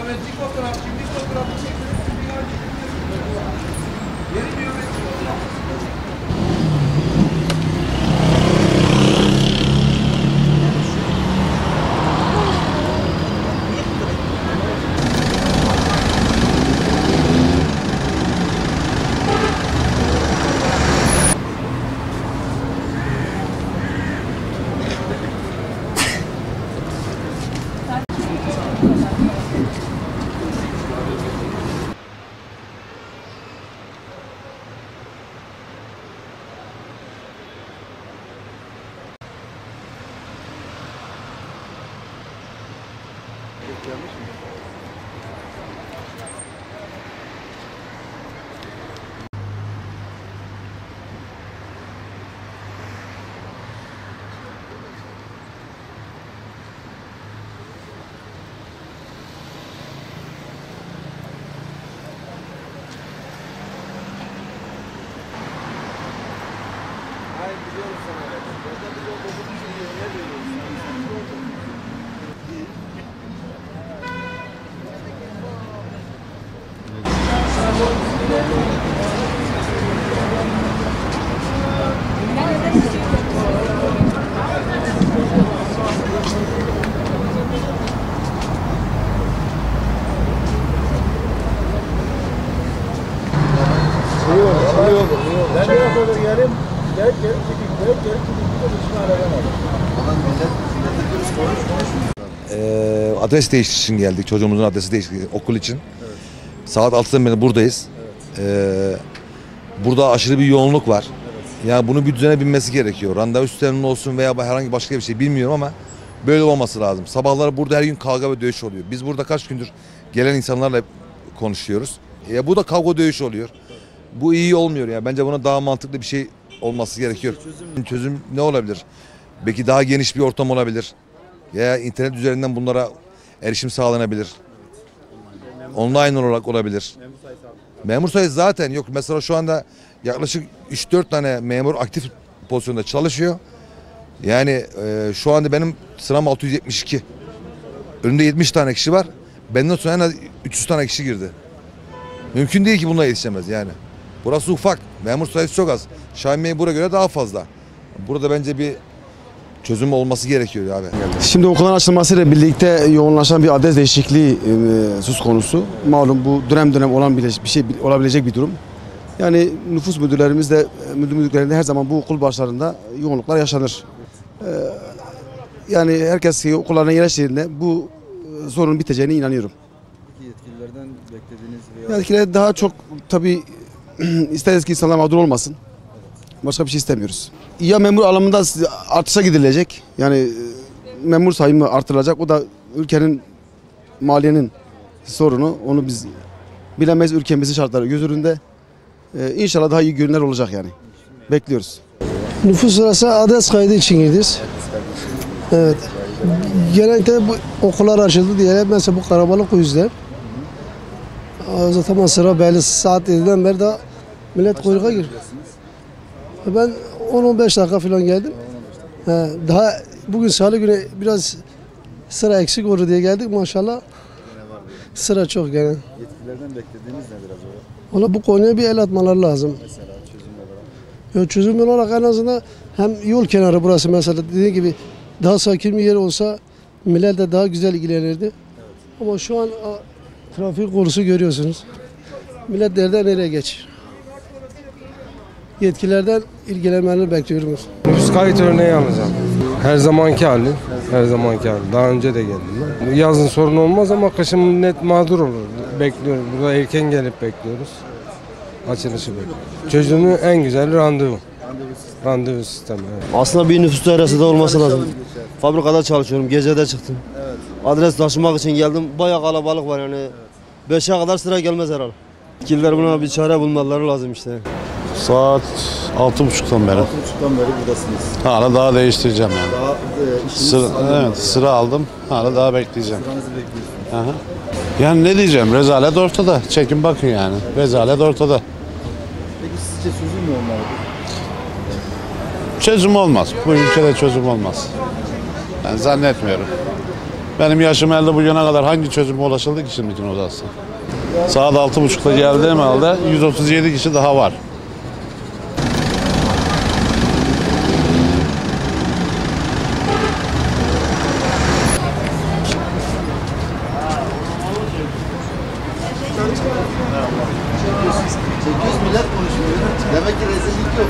Biyometrik fotoğraf, kimlik fotoğrafı çekiyoruz. Yeni biyometrik fotoğraf. Gelmiş mi? Hayır biliyorum sana. Zaten biz o dokuz ne veriyoruz? Ben biraz sonra gelip gel adres değişikliği için geldik. Çocuğumuzun adresi değişikliği okul için. Evet. Saat 6'dan beri buradayız. Evet. Burada aşırı bir yoğunluk var. Evet. Yani bunu bir düzene binmesi gerekiyor. Randevu sistemi olsun veya herhangi başka bir şey bilmiyorum ama böyle olması lazım. Sabahları burada her gün kavga ve dövüş oluyor. Biz burada kaç gündür gelen insanlarla konuşuyoruz. Bu da kavga dövüş oluyor. Bu iyi olmuyor ya. Bence buna daha mantıklı bir şey olması gerekiyor. Çözüm ne olabilir? Belki daha geniş bir ortam olabilir. Ya internet üzerinden bunlara erişim sağlanabilir. Online olarak olabilir. Memur sayısı zaten yok. Mesela şu anda yaklaşık 3-4 tane memur aktif pozisyonda çalışıyor. Yani şu anda benim sıram 672. Önümde 70 tane kişi var. Benden sonra en az 300 tane kişi girdi. Mümkün değil ki bununla yetişemez yani. Burası ufak. Memur sayısı çok az. Şahin Memur'a göre daha fazla. Burada bence bir çözüm olması gerekiyor abi. Şimdi okulların açılmasıyla birlikte yoğunlaşan bir adres değişikliği söz konusu. Malum bu dönem dönem olan bir şey olabilecek bir durum. Yani nüfus müdürlerimiz de müdürlüklerinde her zaman bu okul başlarında yoğunluklar yaşanır. Yani herkes okullarına yerleştiğinde bu sorunun biteceğine inanıyorum. Peki yetkililerden beklediğiniz veya... Yetkililer daha çok tabii isteriz ki insanlar mağdur olmasın. Başka bir şey istemiyoruz. Ya memur alımında artışa gidilecek. Yani memur sayımı artırılacak. O da ülkenin maliyenin sorunu. Onu biz bilemeyiz, ülkemizin şartları göz önünde. İnşallah daha iyi günler olacak yani. Bekliyoruz. Nüfus sırası adres kaydı için gidiyoruz. Evet. Genellikle bu okullar açıldı diye mesela bu karabalık o yüzden. Zaten sıra belli, saat 7'den beri de millet kuyruğa giriyor. Ben 10-15 dakika falan geldim. Daha bugün salı günü biraz sıra eksik olur diye geldik maşallah. Sıra çok gene. Yetkililerden beklediğiniz nedir acaba? Valla bu konuya bir el atmaları lazım. Mesela çözüm olarak? Çözüm olarak en azından hem yol kenarı burası mesela dediğim gibi daha sakin bir yer olsa millet de daha güzel ilgilenirdi. Evet. Ama şu an trafik konusu görüyorsunuz. Millet nereden nereye geçiyor. Yetkililerden ilgilenmelerini bekliyoruz. Nüfus kayıt örneği alacağım. Her zamanki hali. Her zamanki hali. Daha önce de geldim. Yazın sorun olmaz ama kışın millet mağdur olur. Bekliyoruz. Burada erken gelip bekliyoruz. Açılışı bekliyoruz. Çözümü en güzeli randevu. Randevu sistemi. Evet. Aslında bir nüfus dairesi de olması lazım. Fabrikada çalışıyorum. Gece de çıktım. Evet. Adres taşımak için geldim. Bayağı kalabalık var yani. Evet. 5'e kadar sıra gelmez herhalde. Yetkililer buna bir çare bulmaları lazım işte. Saat 6.30'dan beri. 6.30'dan beri buradasınız. Hala daha değiştireceğim yani. Daha işiniz evet, sıra aldım. Hala daha bekleyeceğim. Sıranızı bekliyorsunuz. Aha. Yani ne diyeceğim? Rezalet ortada. Çekin bakın yani. Rezalet ortada. Peki sizce çözüm mü olmalı? Çözüm olmaz. Bu ülkede çözüm olmaz. Ben zannetmiyorum. Benim yaşım elde bu yana kadar hangi çözüme ulaşıldı ki şimdiki odası? Saat 6.30'da geldiğim halde 137 kişi daha var. Millet konuşuyor. Demek ki rezillik yok.